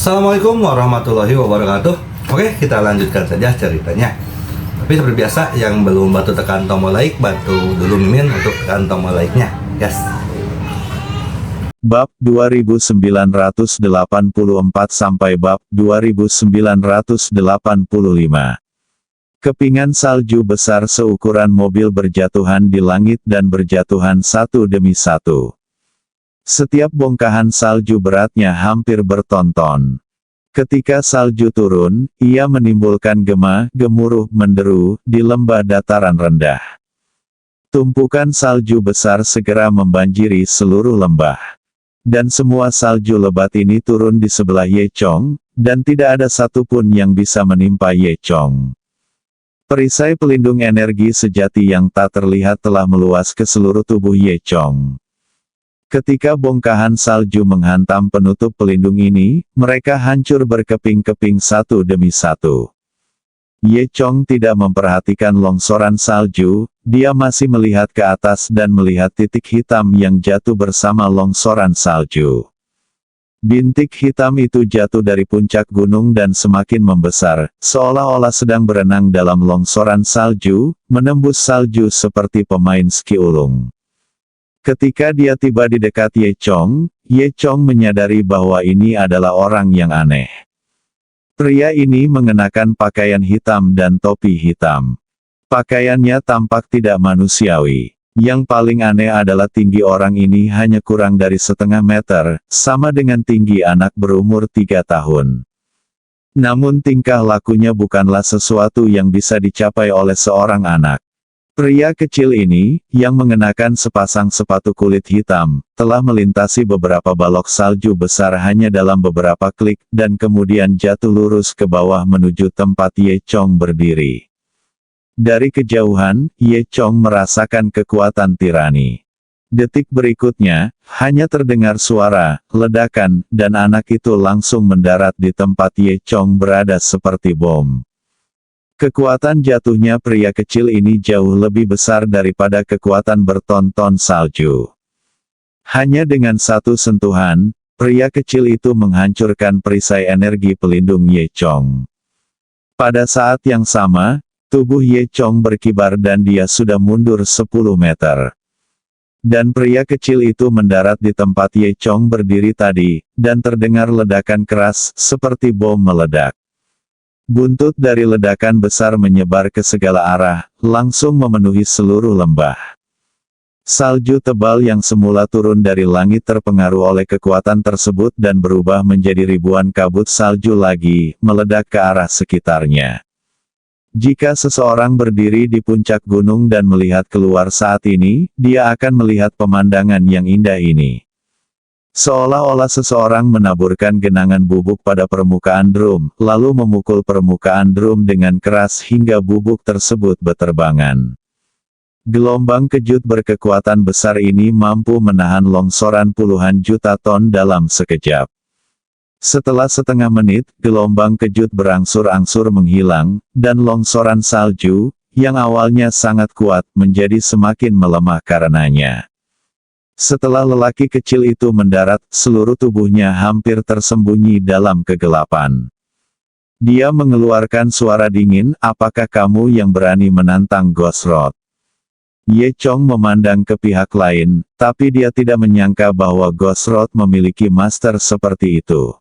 Assalamualaikum warahmatullahi wabarakatuh. Oke, kita lanjutkan saja ceritanya. Tapi seperti biasa, yang belum bantu tekan tombol like, bantu dulu Mimin untuk tekan tombol like-nya. Yes. Bab 2984 sampai bab 2985. Kepingan salju besar seukuran mobil berjatuhan di langit dan berjatuhan satu demi satu. Setiap bongkahan salju beratnya hampir bertonton. Ketika salju turun, ia menimbulkan gema, gemuruh, menderu, di lembah dataran rendah. Tumpukan salju besar segera membanjiri seluruh lembah. Dan semua salju lebat ini turun di sebelah Ye Chong, dan tidak ada satupun yang bisa menimpa Ye Chong. Perisai pelindung energi sejati yang tak terlihat telah meluas ke seluruh tubuh Ye Chong. Ketika bongkahan salju menghantam penutup pelindung ini, mereka hancur berkeping-keping satu demi satu. Ye Chong tidak memperhatikan longsoran salju, dia masih melihat ke atas dan melihat titik hitam yang jatuh bersama longsoran salju. Bintik hitam itu jatuh dari puncak gunung dan semakin membesar, seolah-olah sedang berenang dalam longsoran salju, menembus salju seperti pemain ski ulung. Ketika dia tiba di dekat Ye Chong menyadari bahwa ini adalah orang yang aneh. Pria ini mengenakan pakaian hitam dan topi hitam. Pakaiannya tampak tidak manusiawi. Yang paling aneh adalah tinggi orang ini hanya kurang dari setengah meter, sama dengan tinggi anak berumur 3 tahun. Namun tingkah lakunya bukanlah sesuatu yang bisa dicapai oleh seorang anak. Pria kecil ini, yang mengenakan sepasang sepatu kulit hitam, telah melintasi beberapa balok salju besar hanya dalam beberapa klik, dan kemudian jatuh lurus ke bawah menuju tempat Ye Chong berdiri. Dari kejauhan, Ye Chong merasakan kekuatan tirani. Detik berikutnya, hanya terdengar suara, ledakan, dan anak itu langsung mendarat di tempat Ye Chong berada seperti bom. Kekuatan jatuhnya pria kecil ini jauh lebih besar daripada kekuatan bertonton salju. Hanya dengan satu sentuhan, pria kecil itu menghancurkan perisai energi pelindung Ye Chong. Pada saat yang sama, tubuh Ye Chong berkibar dan dia sudah mundur 10 meter. Dan pria kecil itu mendarat di tempat Ye Chong berdiri tadi, dan terdengar ledakan keras, seperti bom meledak. Buntut dari ledakan besar menyebar ke segala arah, langsung memenuhi seluruh lembah. Salju tebal yang semula turun dari langit terpengaruh oleh kekuatan tersebut dan berubah menjadi ribuan kabut salju lagi, meledak ke arah sekitarnya. Jika seseorang berdiri di puncak gunung dan melihat keluar saat ini, dia akan melihat pemandangan yang indah ini. Seolah-olah seseorang menaburkan genangan bubuk pada permukaan drum, lalu memukul permukaan drum dengan keras hingga bubuk tersebut beterbangan. Gelombang kejut berkekuatan besar ini mampu menahan longsoran puluhan juta ton dalam sekejap. Setelah setengah menit, gelombang kejut berangsur-angsur menghilang, dan longsoran salju, yang awalnya sangat kuat, menjadi semakin melemah karenanya. Setelah lelaki kecil itu mendarat, seluruh tubuhnya hampir tersembunyi dalam kegelapan. Dia mengeluarkan suara dingin, "Apakah kamu yang berani menantang Ghost Road?" Ye Chong memandang ke pihak lain, tapi dia tidak menyangka bahwa Ghost Road memiliki master seperti itu.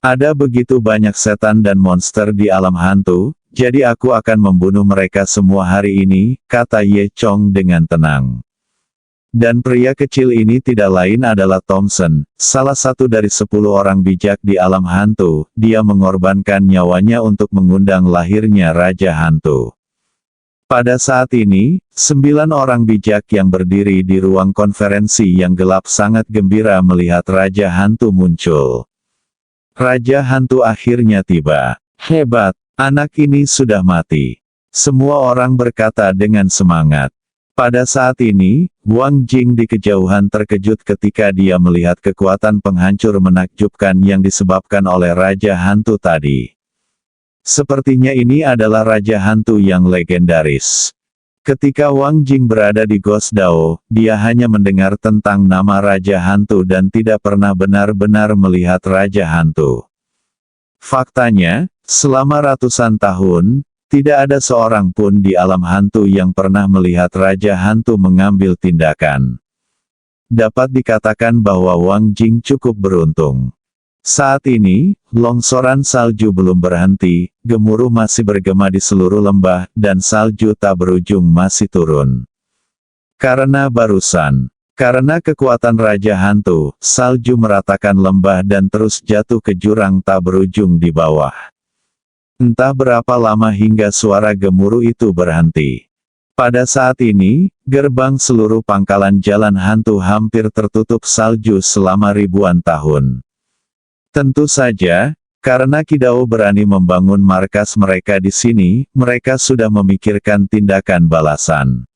"Ada begitu banyak setan dan monster di alam hantu, jadi aku akan membunuh mereka semua hari ini," kata Ye Chong dengan tenang. Dan pria kecil ini tidak lain adalah Thompson, salah satu dari 10 orang bijak di alam hantu. Dia mengorbankan nyawanya untuk mengundang lahirnya Raja Hantu. Pada saat ini, 9 orang bijak yang berdiri di ruang konferensi yang gelap sangat gembira melihat Raja Hantu muncul. Raja Hantu akhirnya tiba. "Hebat, anak ini sudah mati." Semua orang berkata dengan semangat. Pada saat ini, Wang Jing di kejauhan terkejut ketika dia melihat kekuatan penghancur menakjubkan yang disebabkan oleh Raja Hantu tadi. Sepertinya ini adalah Raja Hantu yang legendaris. Ketika Wang Jing berada di Ghost Dao, dia hanya mendengar tentang nama Raja Hantu dan tidak pernah benar-benar melihat Raja Hantu. Faktanya, selama ratusan tahun, tidak ada seorang pun di alam hantu yang pernah melihat Raja Hantu mengambil tindakan. Dapat dikatakan bahwa Wang Jing cukup beruntung. Saat ini, longsoran salju belum berhenti, gemuruh masih bergema di seluruh lembah, dan salju tak berujung masih turun. Karena kekuatan Raja Hantu, salju meratakan lembah dan terus jatuh ke jurang tak berujung di bawah. Entah berapa lama hingga suara gemuruh itu berhenti. Pada saat ini, gerbang seluruh pangkalan jalan hantu hampir tertutup salju selama ribuan tahun. Tentu saja, karena Qidao berani membangun markas mereka di sini, mereka sudah memikirkan tindakan balasan.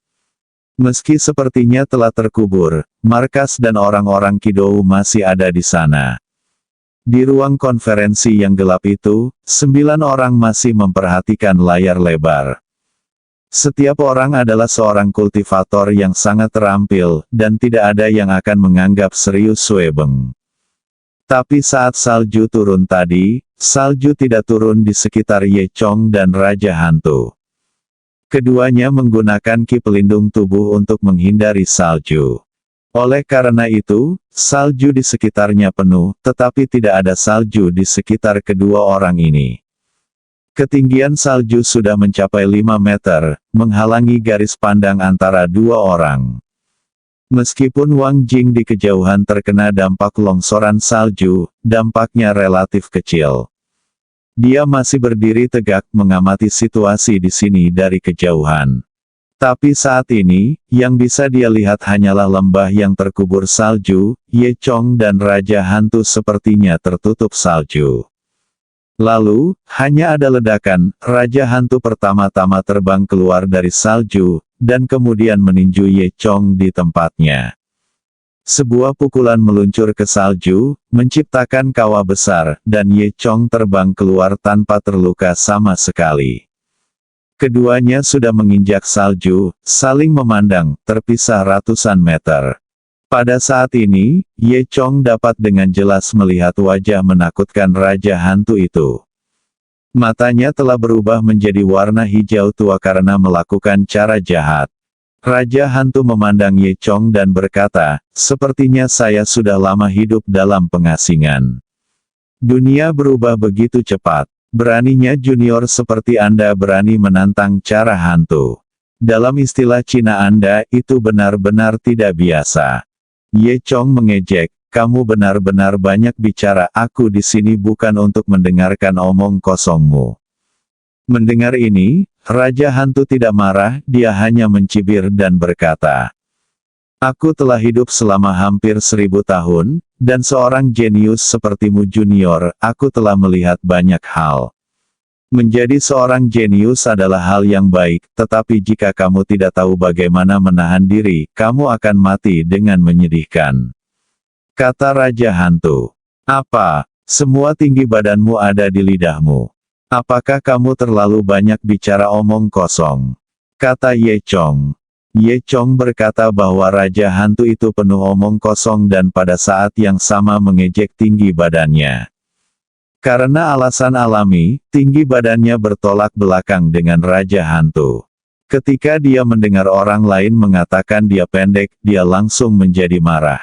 Meski sepertinya telah terkubur, markas dan orang-orang Qidao masih ada di sana. Di ruang konferensi yang gelap itu, 9 orang masih memperhatikan layar lebar. Setiap orang adalah seorang kultivator yang sangat terampil, dan tidak ada yang akan menganggap serius Suebeng. Tapi saat salju turun tadi, salju tidak turun di sekitar Ye Chong dan Raja Hantu. Keduanya menggunakan ki pelindung tubuh untuk menghindari salju. Oleh karena itu, salju di sekitarnya penuh, tetapi tidak ada salju di sekitar kedua orang ini. Ketinggian salju sudah mencapai 5 meter, menghalangi garis pandang antara dua orang. Meskipun Wang Jing di kejauhan terkena dampak longsoran salju, dampaknya relatif kecil. Dia masih berdiri tegak mengamati situasi di sini dari kejauhan. Tapi saat ini, yang bisa dia lihat hanyalah lembah yang terkubur salju, Ye Chong dan Raja Hantu sepertinya tertutup salju. Lalu, hanya ada ledakan, Raja Hantu pertama-tama terbang keluar dari salju, dan kemudian meninju Ye Chong di tempatnya. Sebuah pukulan meluncur ke salju, menciptakan kawah besar, dan Ye Chong terbang keluar tanpa terluka sama sekali. Keduanya sudah menginjak salju, saling memandang, terpisah ratusan meter. Pada saat ini, Ye Chong dapat dengan jelas melihat wajah menakutkan Raja Hantu itu. Matanya telah berubah menjadi warna hijau tua karena melakukan cara jahat. Raja Hantu memandang Ye Chong dan berkata, "Sepertinya saya sudah lama hidup dalam pengasingan. Dunia berubah begitu cepat. Beraninya junior seperti Anda berani menantang cara hantu. Dalam istilah Cina Anda, itu benar-benar tidak biasa." Ye Chong mengejek, "Kamu benar-benar banyak bicara, aku di sini bukan untuk mendengarkan omong kosongmu." Mendengar ini, Raja Hantu tidak marah, dia hanya mencibir dan berkata, "Aku telah hidup selama hampir 1000 tahun, dan seorang jenius sepertimu junior, aku telah melihat banyak hal. Menjadi seorang jenius adalah hal yang baik, tetapi jika kamu tidak tahu bagaimana menahan diri, kamu akan mati dengan menyedihkan." Kata Raja Hantu. "Apa? Semua tinggi badanmu ada di lidahmu. Apakah kamu terlalu banyak bicara omong kosong?" Kata Ye Chong. Ye Chong berkata bahwa Raja Hantu itu penuh omong kosong dan pada saat yang sama mengejek tinggi badannya. Karena alasan alami, tinggi badannya bertolak belakang dengan Raja Hantu. Ketika dia mendengar orang lain mengatakan dia pendek, dia langsung menjadi marah.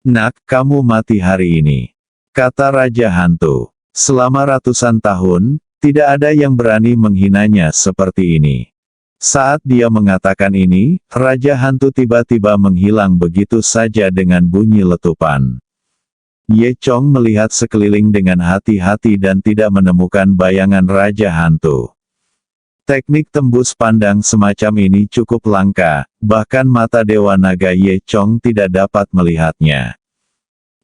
"Nak, kamu mati hari ini," kata Raja Hantu. Selama ratusan tahun, tidak ada yang berani menghinanya seperti ini. Saat dia mengatakan ini, Raja Hantu tiba-tiba menghilang begitu saja dengan bunyi letupan. Ye Chong melihat sekeliling dengan hati-hati dan tidak menemukan bayangan Raja Hantu. Teknik tembus pandang semacam ini cukup langka, bahkan mata Dewa Naga Ye Chong tidak dapat melihatnya.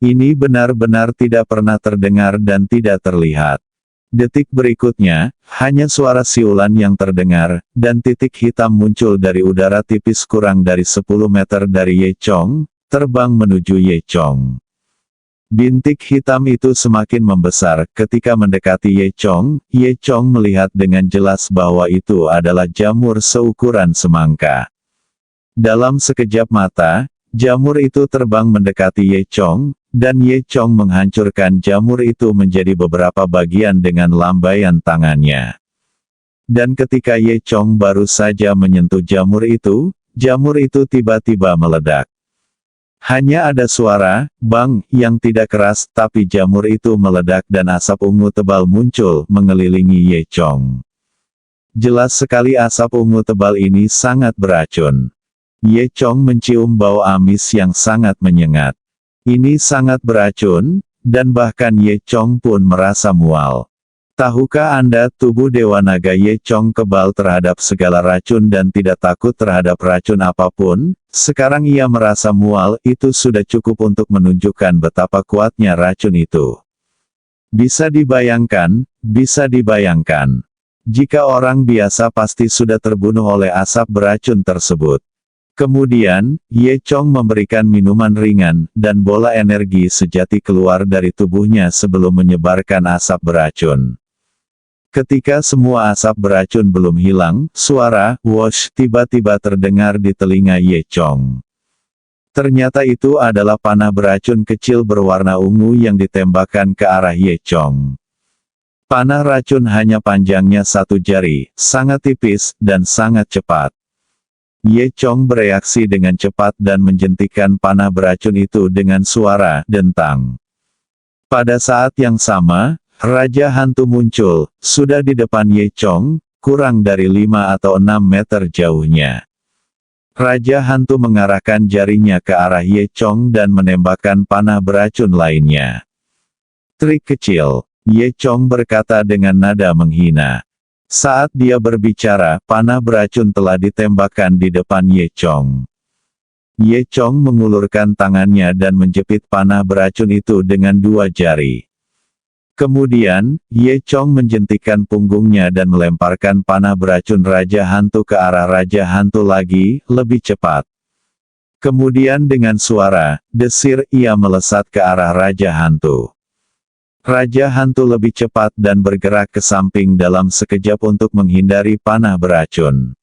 Ini benar-benar tidak pernah terdengar dan tidak terlihat. Detik berikutnya, hanya suara siulan yang terdengar, dan titik hitam muncul dari udara tipis kurang dari 10 meter dari Ye Chong, terbang menuju Ye Chong. Bintik hitam itu semakin membesar, ketika mendekati Ye Chong melihat dengan jelas bahwa itu adalah jamur seukuran semangka. Dalam sekejap mata, Jamur itu terbang mendekati Ye Chong, dan Ye Chong menghancurkan jamur itu menjadi beberapa bagian dengan lambaian tangannya. Dan ketika Ye Chong baru saja menyentuh jamur itu tiba-tiba meledak. Hanya ada suara, bang, yang tidak keras, tapi jamur itu meledak dan asap ungu tebal muncul mengelilingi Ye Chong. Jelas sekali asap ungu tebal ini sangat beracun. Ye Chong mencium bau amis yang sangat menyengat. Ini sangat beracun, dan bahkan Ye Chong pun merasa mual. Tahukah Anda tubuh Dewa Naga Ye Chong kebal terhadap segala racun dan tidak takut terhadap racun apapun? Sekarang ia merasa mual, itu sudah cukup untuk menunjukkan betapa kuatnya racun itu. Bisa dibayangkan, bisa dibayangkan. Jika orang biasa pasti sudah terbunuh oleh asap beracun tersebut. Kemudian, Ye Chong memberikan minuman ringan, dan bola energi sejati keluar dari tubuhnya sebelum menyebarkan asap beracun. Ketika semua asap beracun belum hilang, suara "whoosh" tiba-tiba terdengar di telinga Ye Chong. Ternyata itu adalah panah beracun kecil berwarna ungu yang ditembakkan ke arah Ye Chong. Panah racun hanya panjangnya 1 jari, sangat tipis, dan sangat cepat. Ye Chong bereaksi dengan cepat dan menjentikkan panah beracun itu dengan suara dentang. Pada saat yang sama, Raja Hantu muncul, sudah di depan Ye Chong, kurang dari 5 atau 6 meter jauhnya. Raja Hantu mengarahkan jarinya ke arah Ye Chong dan menembakkan panah beracun lainnya. Trik kecil, Ye Chong berkata dengan nada menghina. Saat dia berbicara, panah beracun telah ditembakkan di depan Ye Chong. Ye Chong mengulurkan tangannya dan menjepit panah beracun itu dengan 2 jari. Kemudian, Ye Chong menjentikkan punggungnya dan melemparkan panah beracun Raja Hantu ke arah Raja Hantu lagi, lebih cepat. Kemudian dengan suara desir, ia melesat ke arah Raja Hantu. Raja Hantu lebih cepat dan bergerak ke samping dalam sekejap untuk menghindari panah beracun.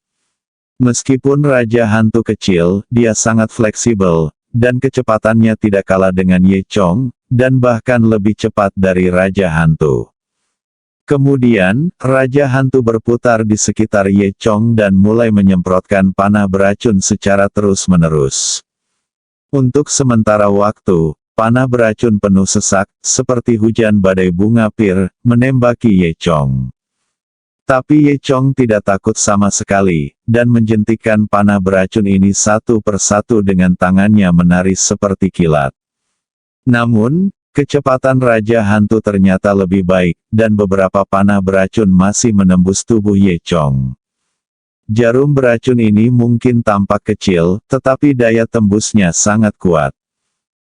Meskipun Raja Hantu kecil, dia sangat fleksibel, dan kecepatannya tidak kalah dengan Ye Chong, dan bahkan lebih cepat dari Raja Hantu. Kemudian, Raja Hantu berputar di sekitar Ye Chong dan mulai menyemprotkan panah beracun secara terus-menerus. Untuk sementara waktu, panah beracun penuh sesak, seperti hujan badai bunga pir, menembaki Ye Chong. Tapi Ye Chong tidak takut sama sekali, dan menjentikkan panah beracun ini satu persatu dengan tangannya menari seperti kilat. Namun, kecepatan Raja Hantu ternyata lebih baik, dan beberapa panah beracun masih menembus tubuh Ye Chong. Jarum beracun ini mungkin tampak kecil, tetapi daya tembusnya sangat kuat.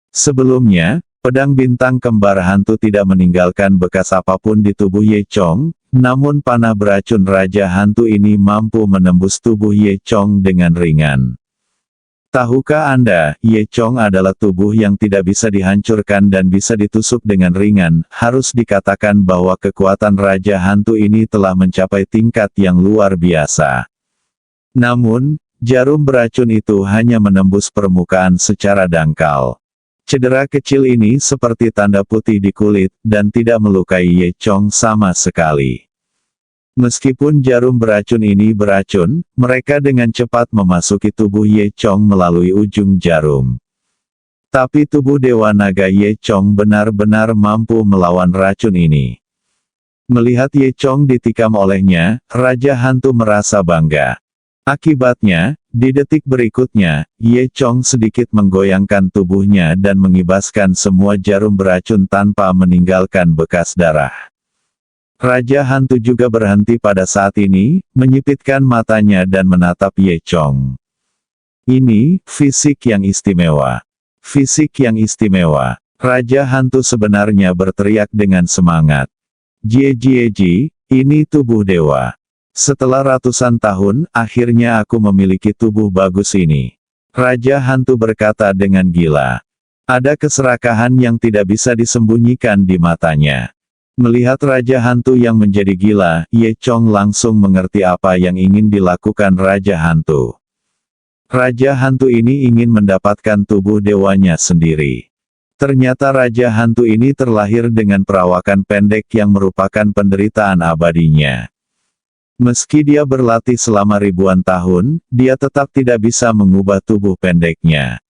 Sebelumnya, pedang bintang kembar hantu tidak meninggalkan bekas apapun di tubuh Ye Chong, namun panah beracun Raja Hantu ini mampu menembus tubuh Ye Chong dengan ringan. Tahukah Anda, Ye Chong adalah tubuh yang tidak bisa dihancurkan dan bisa ditusuk dengan ringan, harus dikatakan bahwa kekuatan Raja Hantu ini telah mencapai tingkat yang luar biasa. Namun, jarum beracun itu hanya menembus permukaan secara dangkal. Cedera kecil ini seperti tanda putih di kulit, dan tidak melukai Ye Chong sama sekali. Meskipun jarum beracun ini beracun, mereka dengan cepat memasuki tubuh Ye Chong melalui ujung jarum. Tapi tubuh Dewa Naga Ye Chong benar-benar mampu melawan racun ini. Melihat Ye Chong ditikam olehnya, Raja Hantu merasa bangga. Akibatnya, di detik berikutnya, Ye Chong sedikit menggoyangkan tubuhnya dan mengibaskan semua jarum beracun tanpa meninggalkan bekas darah. Raja Hantu juga berhenti pada saat ini, menyipitkan matanya dan menatap Ye Chong. Ini, fisik yang istimewa. Fisik yang istimewa. Raja Hantu sebenarnya berteriak dengan semangat. Jie, ini tubuh dewa. Setelah ratusan tahun, akhirnya aku memiliki tubuh bagus ini. Raja Hantu berkata dengan gila. Ada keserakahan yang tidak bisa disembunyikan di matanya. Melihat Raja Hantu yang menjadi gila, Ye Chong langsung mengerti apa yang ingin dilakukan Raja Hantu. Raja hantu ini ingin mendapatkan tubuh dewanya sendiri. Ternyata Raja hantu ini terlahir dengan perawakan pendek yang merupakan penderitaan abadinya. Meski dia berlatih selama ribuan tahun, dia tetap tidak bisa mengubah tubuh pendeknya.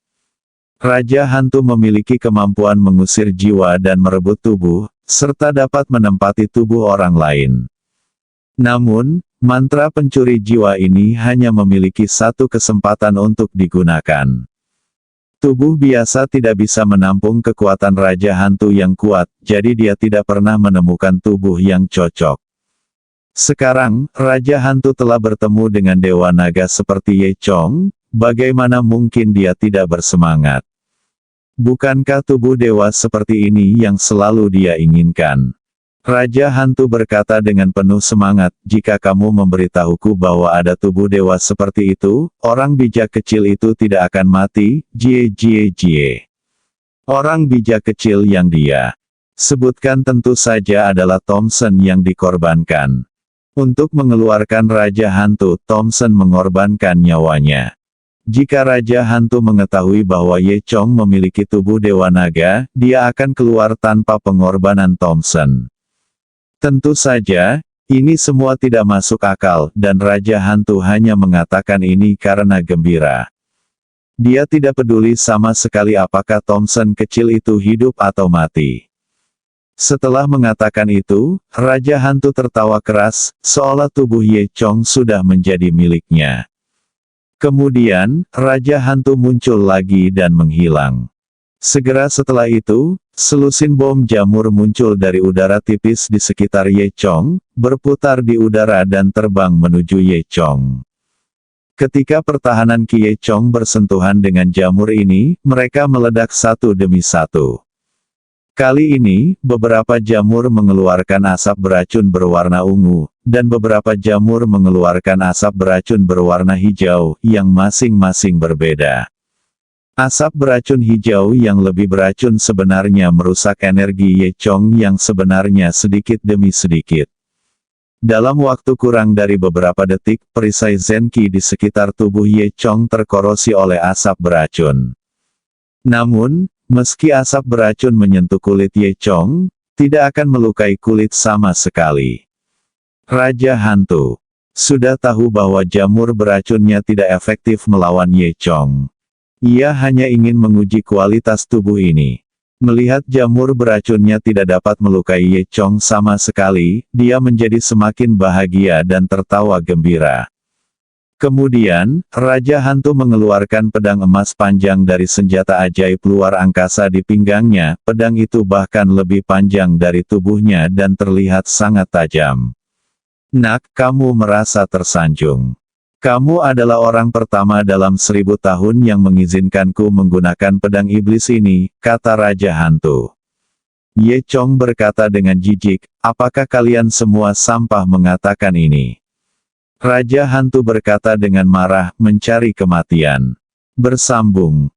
Raja hantu memiliki kemampuan mengusir jiwa dan merebut tubuh, serta dapat menempati tubuh orang lain. Namun, mantra pencuri jiwa ini hanya memiliki satu kesempatan untuk digunakan. Tubuh biasa tidak bisa menampung kekuatan Raja hantu yang kuat, jadi dia tidak pernah menemukan tubuh yang cocok. Sekarang, Raja hantu telah bertemu dengan Dewa Naga seperti Ye Chong, bagaimana mungkin dia tidak bersemangat? Bukankah tubuh dewa seperti ini yang selalu dia inginkan? Raja hantu berkata dengan penuh semangat, jika kamu memberitahuku bahwa ada tubuh dewa seperti itu, orang bijak kecil itu tidak akan mati, jie. Orang bijak kecil yang dia sebutkan tentu saja adalah Thompson yang dikorbankan. Untuk mengeluarkan Raja hantu, Thompson mengorbankan nyawanya. Jika Raja hantu mengetahui bahwa Ye Chong memiliki tubuh Dewa Naga, dia akan keluar tanpa pengorbanan Thompson. Tentu saja, ini semua tidak masuk akal, dan Raja hantu hanya mengatakan ini karena gembira. Dia tidak peduli sama sekali apakah Thompson kecil itu hidup atau mati. Setelah mengatakan itu, Raja hantu tertawa keras, seolah tubuh Ye Chong sudah menjadi miliknya. Kemudian, Raja hantu muncul lagi dan menghilang. Segera setelah itu, selusin bom jamur muncul dari udara tipis di sekitar Ye Chong, berputar di udara dan terbang menuju Ye Chong. Ketika pertahanan Ki Ye Chong bersentuhan dengan jamur ini, mereka meledak satu demi satu. Kali ini, beberapa jamur mengeluarkan asap beracun berwarna ungu, dan beberapa jamur mengeluarkan asap beracun berwarna hijau, yang masing-masing berbeda. Asap beracun hijau yang lebih beracun sebenarnya merusak energi Ye Chong yang sebenarnya sedikit demi sedikit. Dalam waktu kurang dari beberapa detik, perisai Zenki di sekitar tubuh Ye Chong terkorosi oleh asap beracun. Namun, meski asap beracun menyentuh kulit Ye Chong, tidak akan melukai kulit sama sekali. Raja hantu sudah tahu bahwa jamur beracunnya tidak efektif melawan Ye Chong. Ia hanya ingin menguji kualitas tubuh ini. Melihat jamur beracunnya tidak dapat melukai Ye Chong sama sekali, dia menjadi semakin bahagia dan tertawa gembira. Kemudian, Raja hantu mengeluarkan pedang emas panjang dari senjata ajaib luar angkasa di pinggangnya. Pedang itu bahkan lebih panjang dari tubuhnya dan terlihat sangat tajam. Nak, kamu merasa tersanjung. Kamu adalah orang pertama dalam 1000 tahun yang mengizinkanku menggunakan pedang iblis ini, kata Raja hantu. Ye Chong berkata dengan jijik, apakah kalian semua sampah mengatakan ini? Raja hantu berkata dengan marah, mencari kematian. Bersambung.